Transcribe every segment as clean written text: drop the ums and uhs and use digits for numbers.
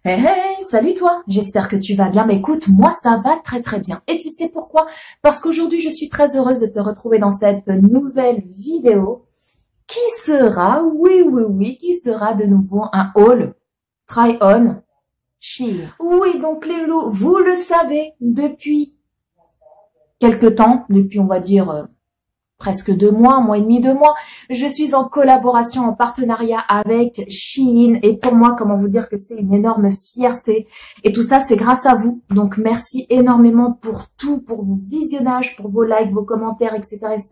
Hey hey, salut toi, j'espère que tu vas bien. Mais écoute, moi ça va très très bien. Et tu sais pourquoi? Parce qu'aujourd'hui je suis très heureuse de te retrouver dans cette nouvelle vidéo qui sera, oui, qui sera de nouveau un haul try on Shein. Oui, donc les loulous, vous le savez, depuis quelque temps, depuis on va dire presque 2 mois, 1 mois et demi, 2 mois. Je suis en collaboration, en partenariat avec Shein et pour moi, comment vous dire que c'est une énorme fierté et tout ça, c'est grâce à vous. Donc, merci énormément pour tout, pour vos visionnages, pour vos likes, vos commentaires, etc., etc.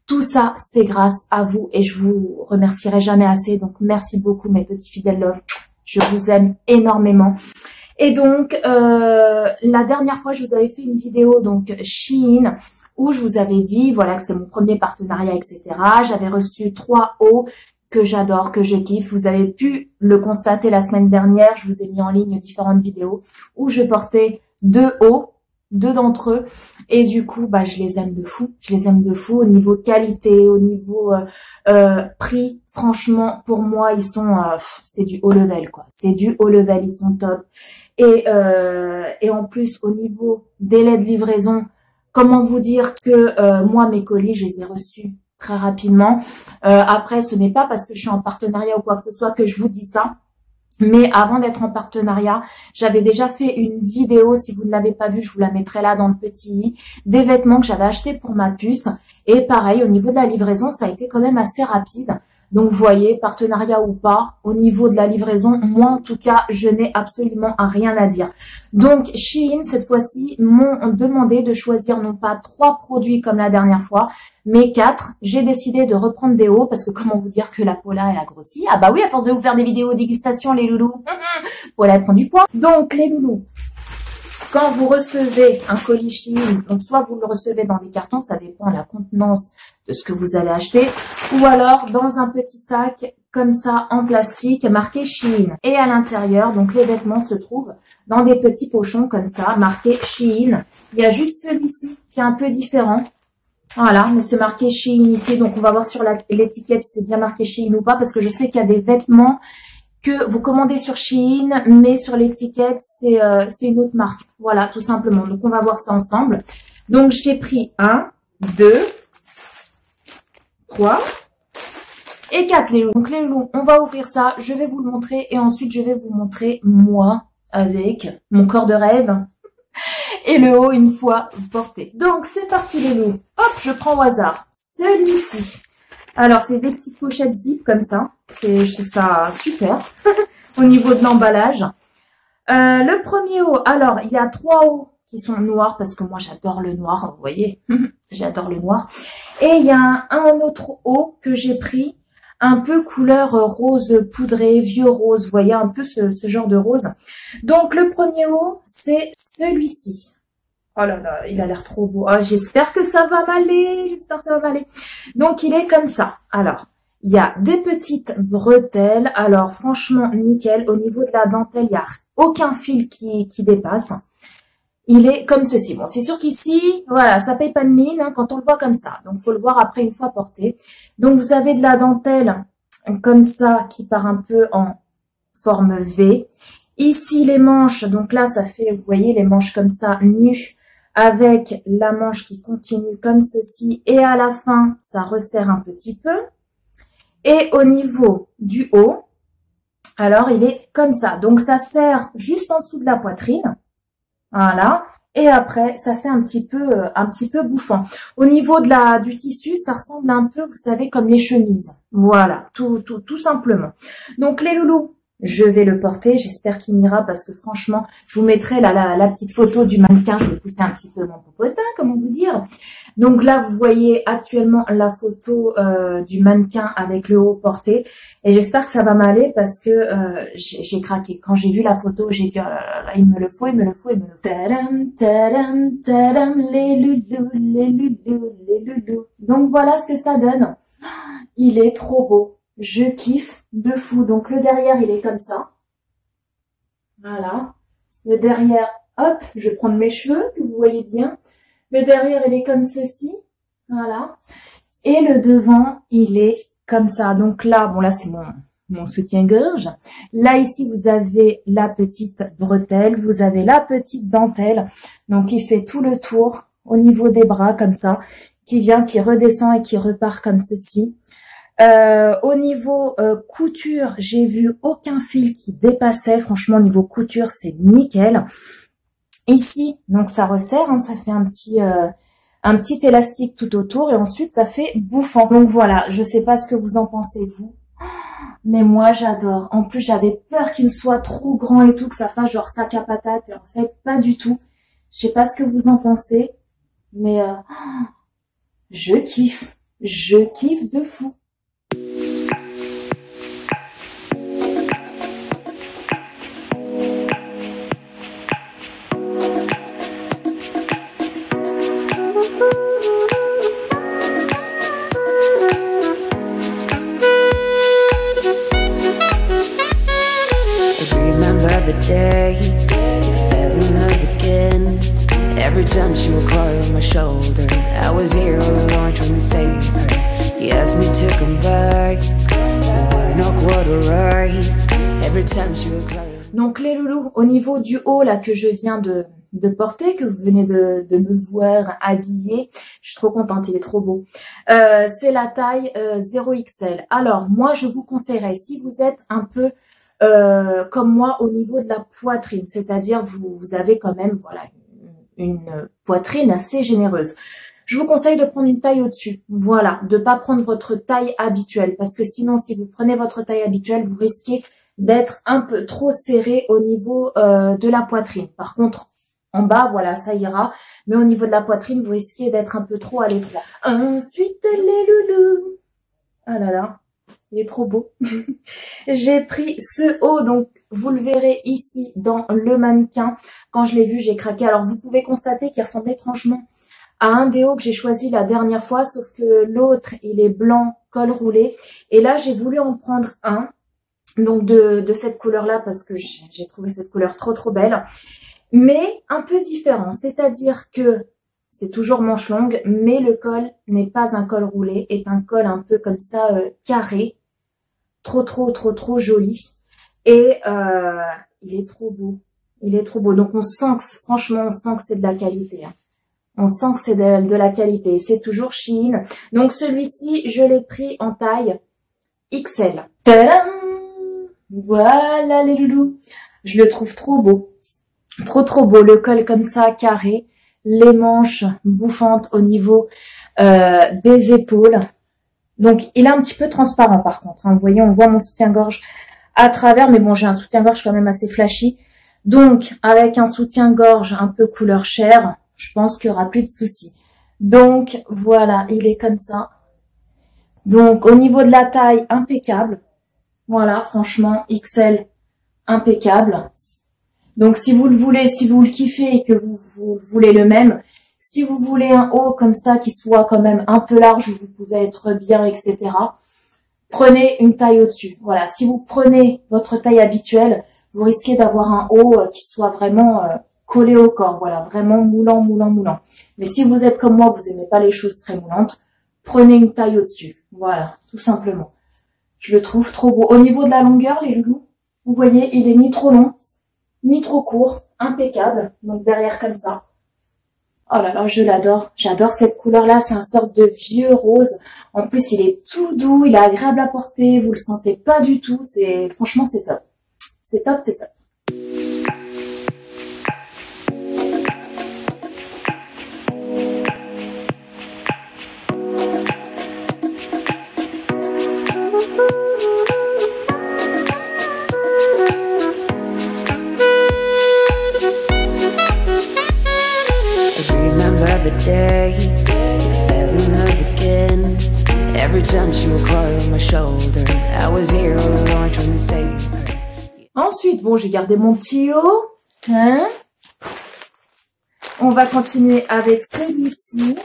Tout ça, c'est grâce à vous et je vous remercierai jamais assez. Donc, merci beaucoup, mes petits fidèles love. Je vous aime énormément. Et donc, la dernière fois, je vous avais fait une vidéo, donc Shein, où je vous avais dit, voilà, que c'était mon premier partenariat, etc. J'avais reçu 3 hauts que j'adore, que je kiffe. Vous avez pu le constater la semaine dernière. Je vous ai mis en ligne différentes vidéos où je portais 2 hauts, 2 d'entre eux. Et du coup, bah, je les aime de fou. Je les aime de fou au niveau qualité, au niveau prix. Franchement, pour moi, ils sont, c'est du haut level, quoi. C'est du haut level, ils sont top. Et en plus, au niveau délai de livraison, comment vous dire que moi, mes colis, je les ai reçus très rapidement. Après, ce n'est pas parce que je suis en partenariat ou quoi que ce soit que je vous dis ça. Mais avant d'être en partenariat, j'avais déjà fait une vidéo, si vous ne l'avez pas vue, je vous la mettrai là dans le petit i, des vêtements que j'avais achetés pour ma puce. Et pareil, au niveau de la livraison, ça a été quand même assez rapide. Donc, vous voyez, partenariat ou pas, au niveau de la livraison, moi, en tout cas, je n'ai absolument rien à dire. Donc, Shein, cette fois-ci, m'ont demandé de choisir non pas 3 produits comme la dernière fois, mais 4. J'ai décidé de reprendre des hauts parce que comment vous dire que la Paula, elle a grossi. Ah bah oui, à force de vous faire des vidéos dégustation, les loulous. Paula, elle prend du poids. Donc, les loulous, quand vous recevez un colis Shein, donc soit vous le recevez dans des cartons, ça dépend de la contenance de ce que vous allez acheter, ou alors dans un petit sac comme ça en plastique marqué Shein. Et à l'intérieur, donc les vêtements se trouvent dans des petits pochons comme ça, marqué Shein. Il y a juste celui-ci qui est un peu différent. Voilà, mais c'est marqué Shein ici, donc on va voir sur l'étiquette si c'est bien marqué Shein ou pas, parce que je sais qu'il y a des vêtements que vous commandez sur Shein, mais sur l'étiquette, c'est une autre marque. Voilà, tout simplement. Donc, on va voir ça ensemble. Donc, j'ai pris 1, 2, 3 et 4 les loups. Donc, les loups, on va ouvrir ça. Je vais vous le montrer et ensuite, je vais vous montrer moi avec mon corps de rêve et le haut une fois porté. Donc, c'est parti les loups. Hop, je prends au hasard celui-ci. Alors, c'est des petites pochettes zip comme ça. Je trouve ça super au niveau de l'emballage. Le premier haut, alors, il y a 3 hauts qui sont noirs parce que moi, j'adore le noir, vous voyez. J'adore le noir. Et il y a un autre haut que j'ai pris, un peu couleur rose poudré, vieux rose, vous voyez, un peu ce genre de rose. Donc, le premier haut, c'est celui-ci. Oh là là, il a l'air trop beau. Oh, j'espère que ça va m'aller. J'espère que ça va m'aller. Donc, il est comme ça. Alors, il y a des petites bretelles. Alors, franchement, nickel. Au niveau de la dentelle, il n'y a aucun fil qui dépasse. Il est comme ceci. Bon, c'est sûr qu'ici, voilà, ça paye pas de mine hein, quand on le voit comme ça. Donc, faut le voir après une fois porté. Donc, vous avez de la dentelle comme ça qui part un peu en forme V. Ici, les manches. Donc là, ça fait, vous voyez, les manches comme ça, nues, avec la manche qui continue comme ceci. Et à la fin, ça resserre un petit peu. Et au niveau du haut, alors, il est comme ça. Donc, ça serre juste en dessous de la poitrine. Voilà. Et après, ça fait un petit peu bouffant. Au niveau du tissu, ça ressemble un peu, vous savez, comme les chemises. Voilà, tout simplement. Donc, les loulous, je vais le porter. J'espère qu'il m'ira parce que franchement, je vous mettrai la petite photo du mannequin. Je vais pousser un petit peu mon popotin, comment vous dire. Donc là, vous voyez actuellement la photo du mannequin avec le haut porté. Et j'espère que ça va m'aller parce que j'ai craqué. Quand j'ai vu la photo, j'ai dit, oh là là, il me le faut, il me le faut, il me le faut. Tadam, tadam, tadam, les loulous, les loulous, les loulous. Donc voilà ce que ça donne. Il est trop beau. Je kiffe de fou. Donc le derrière, il est comme ça. Voilà. Le derrière, hop, je vais prendre mes cheveux, que vous voyez bien. Le derrière, il est comme ceci. Voilà. Et le devant, il est comme ça. Donc là, bon là, c'est mon soutien-gorge. Là, ici, vous avez la petite bretelle, vous avez la petite dentelle, donc qui fait tout le tour au niveau des bras, comme ça, qui vient, qui redescend et qui repart comme ceci. Au niveau couture, j'ai vu aucun fil qui dépassait. Franchement, au niveau couture, c'est nickel. Ici, donc ça resserre, hein, ça fait un petit élastique tout autour et ensuite ça fait bouffant. Donc voilà, je sais pas ce que vous en pensez vous, mais moi j'adore. En plus, j'avais peur qu'il soit trop grand et tout, que ça fasse genre sac à patate et en fait pas du tout. Je sais pas ce que vous en pensez, mais je kiffe de fou. Day, you fell in love again. Every time she would cry on my shoulder, I was here all alone trying to save her. You asked me to come back, and we're not quite alright. Every time she would cry. Donc les loulous, au niveau du haut là que je viens de porter, que vous venez de me voir habillée, je suis trop contente, il est trop beau. C'est la taille 0XL. Alors moi je vous conseillerais, si vous êtes un peu comme moi au niveau de la poitrine, c'est-à-dire vous avez quand même voilà une poitrine assez généreuse. Je vous conseille de prendre une taille au-dessus, voilà, de pas prendre votre taille habituelle, parce que sinon si vous prenez votre taille habituelle, vous risquez d'être un peu trop serré au niveau de la poitrine. Par contre, en bas, voilà, ça ira, mais au niveau de la poitrine, vous risquez d'être un peu trop à l'étroit. Ensuite, les loulous. Ah là là. Il est trop beau. J'ai pris ce haut, donc vous le verrez ici dans le mannequin. Quand je l'ai vu, j'ai craqué. Alors vous pouvez constater qu'il ressemble étrangement à un des hauts que j'ai choisi la dernière fois, sauf que l'autre, il est blanc, col roulé. Et là, j'ai voulu en prendre un, donc de cette couleur-là, parce que j'ai trouvé cette couleur trop belle. Mais un peu différent, c'est-à-dire que c'est toujours manche longue, mais le col n'est pas un col roulé, est un col un peu comme ça, carré, trop joli. Et il est trop beau, Donc on sent que, franchement, on sent que c'est de la qualité. Hein. On sent que c'est de la qualité. C'est toujours Shein. Donc celui-ci, je l'ai pris en taille XL. Tadam! Voilà les loulous. Je le trouve trop beau. Trop beau. Le col comme ça, carré. Les manches bouffantes au niveau des épaules. Donc, il est un petit peu transparent par contre. Hein. Vous voyez, on voit mon soutien-gorge à travers. Mais bon, j'ai un soutien-gorge quand même assez flashy. Donc, avec un soutien-gorge un peu couleur chair, je pense qu'il n'y aura plus de soucis. Donc, voilà, il est comme ça. Donc, au niveau de la taille, impeccable. Voilà, franchement, XL, impeccable. Donc, si vous le voulez, si vous le kiffez et que vous voulez le même, si vous voulez un haut comme ça qui soit quand même un peu large, où vous pouvez être bien, etc., prenez une taille au-dessus. Voilà, si vous prenez votre taille habituelle, vous risquez d'avoir un haut qui soit vraiment collé au corps. Voilà, vraiment moulant. Mais si vous êtes comme moi, vous aimez pas les choses très moulantes, prenez une taille au-dessus. Voilà, tout simplement. Je le trouve trop beau. Au niveau de la longueur, les loulous, vous voyez, il est ni trop long, ni trop court, impeccable. Donc derrière comme ça. Oh là là, je l'adore. J'adore cette couleur-là. C'est un sorte de vieux rose. En plus, il est tout doux, il est agréable à porter. Vous le sentez pas du tout. Franchement, c'est top. C'est top. The day you fell in love again. Every time she would cry on my shoulder, I was here all alone trying to save her. Ensuite, bon, j'ai gardé mon petit haut. Hein? On va continuer avec celui-ci.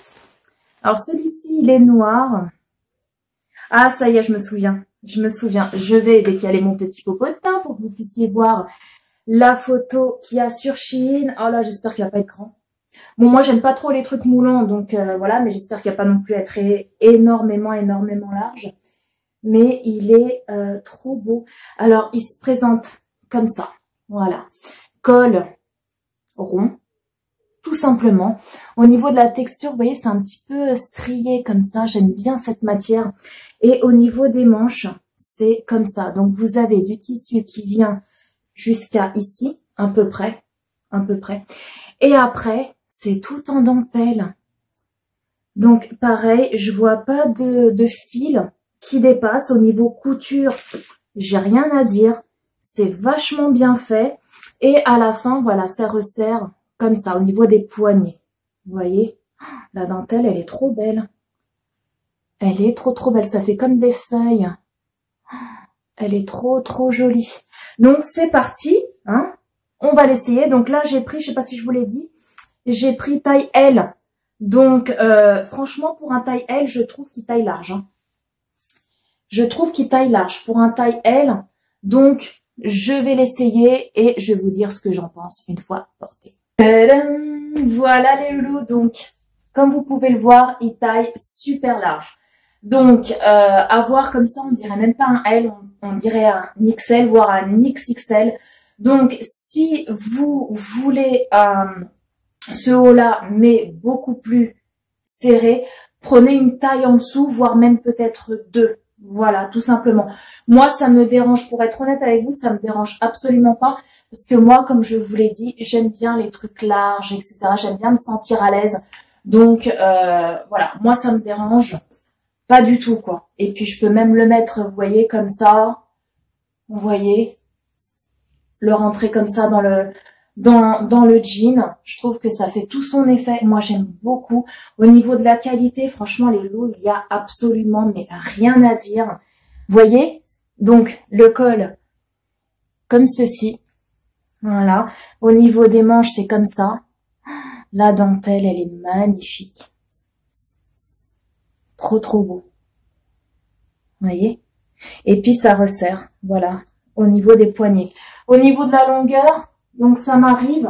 Alors, celui-ci, il est noir. Ah, ça y est, je me souviens. Je vais décaler mon petit popotin pour que vous puissiez voir la photo qu'il y a sur Shein. Oh là, j'espère qu'il va pas être grand. Bon, moi, j'aime pas trop les trucs moulants, donc voilà, mais j'espère qu'il va pas non plus être énormément large. mais il est trop beau. Alors, il se présente comme ça. Voilà. Col rond, tout simplement. Au niveau de la texture, vous voyez, c'est un petit peu strié comme ça. J'aime bien cette matière. Et au niveau des manches, c'est comme ça. Donc, vous avez du tissu qui vient jusqu'à ici, à peu près. Et après, c'est tout en dentelle. Donc, pareil, je vois pas de fil qui dépasse. Au niveau couture, j'ai rien à dire. C'est vachement bien fait. Et à la fin, voilà, ça resserre comme ça, au niveau des poignets. Vous voyez, la dentelle, elle est trop belle. Elle est trop belle. Ça fait comme des feuilles. Elle est trop jolie. Donc, c'est parti. Hein. On va l'essayer. Donc là, j'ai pris, je sais pas si je vous l'ai dit, j'ai pris taille L. Donc, franchement, pour un taille L, je trouve qu'il taille large. Hein. Je trouve qu'il taille large pour un taille L. Donc, je vais l'essayer et je vais vous dire ce que j'en pense une fois porté. Tadam! Voilà les loulous. Donc, comme vous pouvez le voir, il taille super large. Donc, à voir comme ça, on dirait même pas un L, on dirait un XL, voire un XXL. Donc, si vous voulez ce haut-là, mais beaucoup plus serré, prenez une taille en dessous, voire même peut-être 2. Voilà, tout simplement. Moi, ça me dérange, pour être honnête avec vous, ça me dérange absolument pas. Parce que moi, comme je vous l'ai dit, j'aime bien les trucs larges, etc. J'aime bien me sentir à l'aise. Donc, voilà, moi, ça me dérange pas du tout, quoi. Et puis, je peux même le mettre, vous voyez, comme ça. Vous voyez, le rentrer comme ça dans le jean. Je trouve que ça fait tout son effet. Moi, j'aime beaucoup. Au niveau de la qualité, franchement, les lots, il y a absolument mais rien à dire. Vous voyez? Donc, le col, comme ceci. Voilà. Au niveau des manches, c'est comme ça. La dentelle, elle est magnifique. Trop beau. Vous voyez? Et puis, ça resserre. Voilà. Au niveau des poignets. Au niveau de la longueur, donc ça m'arrive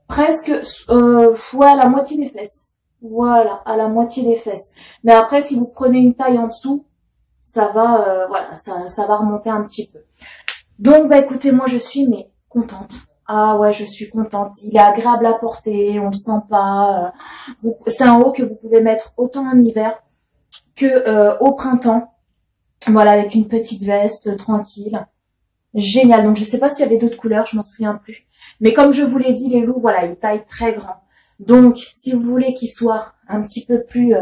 presque ouais, à la moitié des fesses. Voilà, à la moitié des fesses. Mais après, si vous prenez une taille en dessous, ça va, voilà, ça va remonter un petit peu. Donc, bah écoutez, moi je suis mais contente. Ah ouais, je suis contente. Il est agréable à porter, on le sent pas. C'est un haut que vous pouvez mettre autant en hiver que au printemps. Voilà, avec une petite veste tranquille. Génial. Donc, je sais pas s'il y avait d'autres couleurs, je m'en souviens plus. Mais comme je vous l'ai dit, les loups, voilà, ils taillent très grand. Donc, si vous voulez qu'ils soient un petit peu plus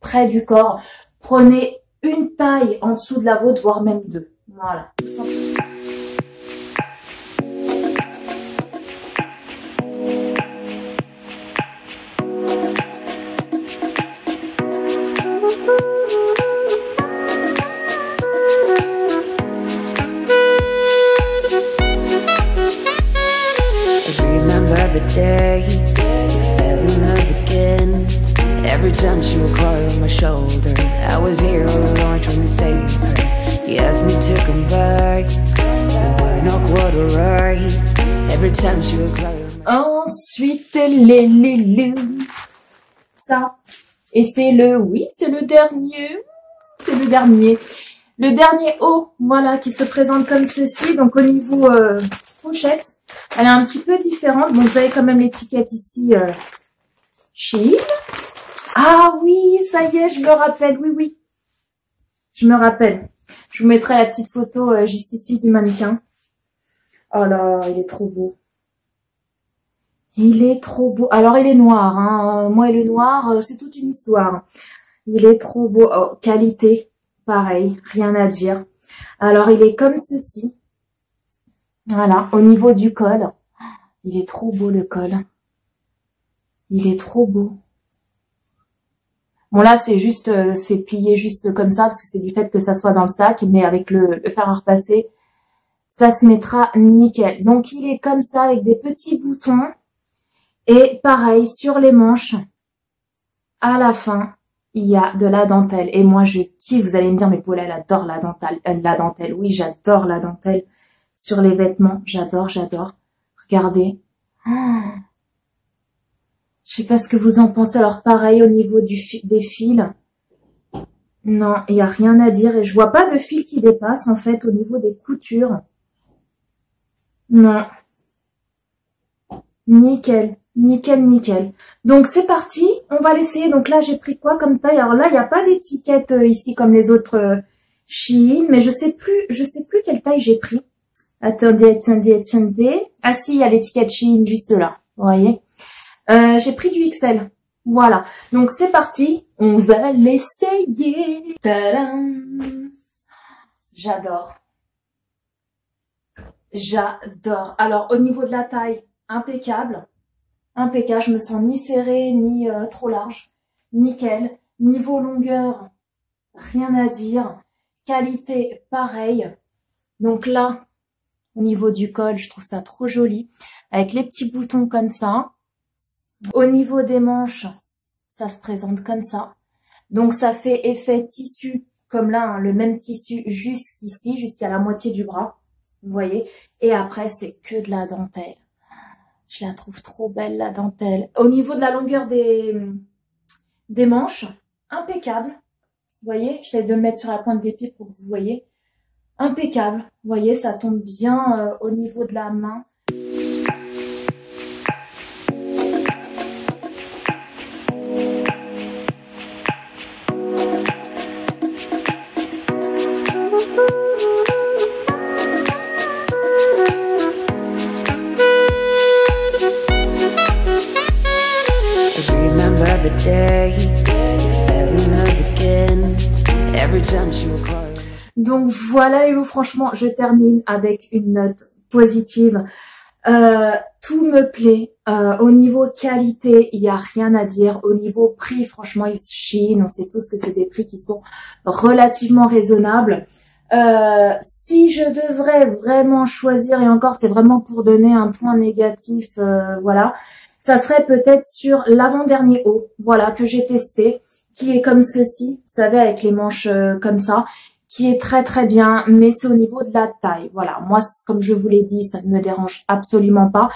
près du corps, prenez une taille en dessous de la vôtre, voire même 2. Voilà. The day you fell in love again. Every time she would cry on my shoulder, I was here all alone trying to save her. You asked me to come back, you were not quite right. Every time she would cry on my... Ensuite, les loulous. Ça. Et c'est oui, c'est le dernier. C'est le dernier. Le dernier haut, voilà, qui se présente comme ceci. Donc, au niveau pochette, elle est un petit peu différente. Bon, vous avez quand même l'étiquette ici, Shein. Ah oui, ça y est, je me rappelle. Oui. Je me rappelle. Je vous mettrai la petite photo juste ici du mannequin. Oh là, il est trop beau. Il est trop beau. Alors, il est noir. Hein. Moi et le noir, c'est toute une histoire. Il est trop beau. Oh, qualité, pareil, rien à dire. Alors, il est comme ceci. Voilà, au niveau du col. Il est trop beau, le col. Il est trop beau. Bon, là, c'est juste, c'est plié juste comme ça, parce que c'est du fait que ça soit dans le sac, mais avec le fer à repasser, ça se mettra nickel. Donc, il est comme ça, avec des petits boutons. Et pareil, sur les manches, à la fin, il y a de la dentelle. Et moi, je kiffe. Vous allez me dire, mais Paula, elle adore la dentelle. Oui, j'adore la dentelle. Sur les vêtements, j'adore. Regardez. Oh. Je sais pas ce que vous en pensez. Alors, pareil, au niveau des fils. Non, il n'y a rien à dire. Et je vois pas de fil qui dépasse, en fait, au niveau des coutures. Non. Nickel. Nickel, nickel. Donc, c'est parti. On va l'essayer. Donc là, j'ai pris quoi comme taille? Alors là, il n'y a pas d'étiquette ici comme les autres Shein. Mais je sais plus quelle taille j'ai pris. Attendez. Ah si, il y a l'étiquette Shein juste là. Vous voyez? J'ai pris du XL. Voilà. Donc, c'est parti. On va l'essayer. Tadam! J'adore. J'adore. Alors, au niveau de la taille, impeccable. Impeccable. Je me sens ni serrée, ni trop large. Nickel. Niveau longueur, rien à dire. Qualité, pareil. Donc là, au niveau du col, je trouve ça trop joli. Avec les petits boutons comme ça. Au niveau des manches, ça se présente comme ça. Donc, ça fait effet tissu, comme là, hein, le même tissu jusqu'ici, jusqu'à la moitié du bras. Vous voyez? Et après, c'est que de la dentelle. Je la trouve trop belle, la dentelle. Au niveau de la longueur des manches, impeccable. Vous voyez? J'essaie de me mettre sur la pointe des pieds pour que vous voyez. Impeccable. Vous voyez, ça tombe bien au niveau de la main. Donc voilà les loups, franchement, je termine avec une note positive. Tout me plaît. Au niveau qualité, il n'y a rien à dire. Au niveau prix, franchement, Shein, on sait tous que c'est des prix qui sont relativement raisonnables. Si je devrais vraiment choisir, et encore c'est vraiment pour donner un point négatif, voilà, ça serait peut-être sur l'avant-dernier haut, voilà, que j'ai testé, qui est comme ceci, vous savez, avec les manches comme ça, qui est très très bien, mais c'est au niveau de la taille, voilà. Moi, comme je vous l'ai dit, ça ne me dérange absolument pas,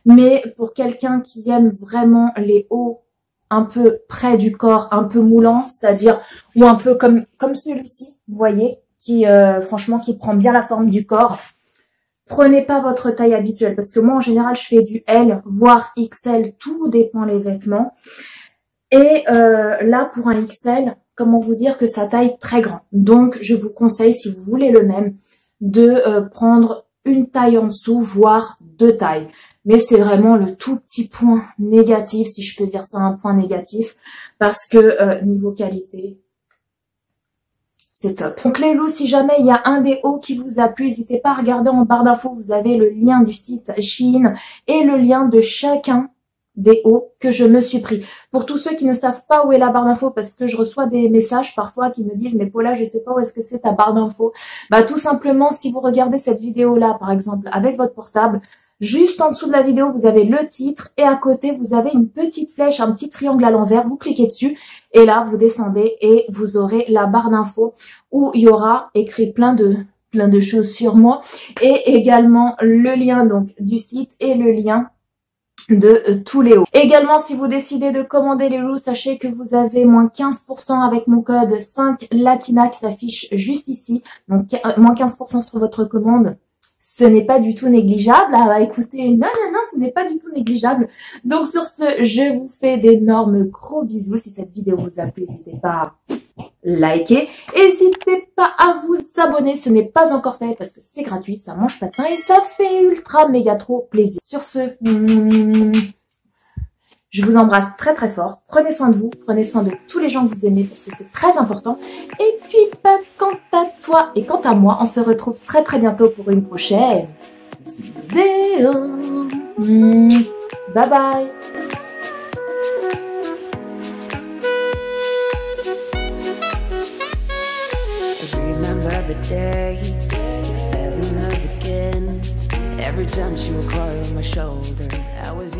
mais pour quelqu'un qui aime vraiment les hauts un peu près du corps, un peu moulant, c'est-à-dire, ou un peu comme celui-ci, vous voyez, qui franchement, qui prend bien la forme du corps, prenez pas votre taille habituelle, parce que moi, en général, je fais du L, voire XL, tout dépend les vêtements. Et là, pour un XL, comment vous dire que ça taille très grand. Donc, je vous conseille, si vous voulez le même, de prendre une taille en dessous, voire 2 tailles. Mais c'est vraiment le tout petit point négatif, si je peux dire ça, un point négatif, parce que niveau qualité, c'est top. Donc les loups, si jamais il y a un des hauts qui vous a plu, n'hésitez pas à regarder en barre d'infos, vous avez le lien du site Shein et le lien de chacun des hauts que je me suis pris. Pour tous ceux qui ne savent pas où est la barre d'infos, parce que je reçois des messages parfois qui me disent « Mais Paula, je sais pas où est-ce que c'est ta barre d'infos ». Bah tout simplement, si vous regardez cette vidéo-là, par exemple, avec votre portable, juste en dessous de la vidéo, vous avez le titre et à côté, vous avez une petite flèche, un petit triangle à l'envers. Vous cliquez dessus et là, vous descendez et vous aurez la barre d'infos où il y aura écrit plein de choses sur moi et également le lien donc du site et le lien de tous les hauts. Également, si vous décidez de commander les loups, sachez que vous avez moins 15% avec mon code 5LATINA qui s'affiche juste ici. Donc, moins 15% sur votre commande. Ce n'est pas du tout négligeable. Ah, écoutez, non, ce n'est pas du tout négligeable. Donc, sur ce, je vous fais d'énormes gros bisous. Si cette vidéo vous a plu, n'hésitez pas à liker. N'hésitez pas à vous abonner. Ce n'est pas encore fait parce que c'est gratuit, ça mange pas de pain et ça fait ultra méga trop plaisir. Sur ce, je vous embrasse très très fort. Prenez soin de vous, prenez soin de tous les gens que vous aimez parce que c'est très important. Et puis, quant à toi et quant à moi, on se retrouve très très bientôt pour une prochaine vidéo. Bye bye. Every time she would cry on my shoulder, I was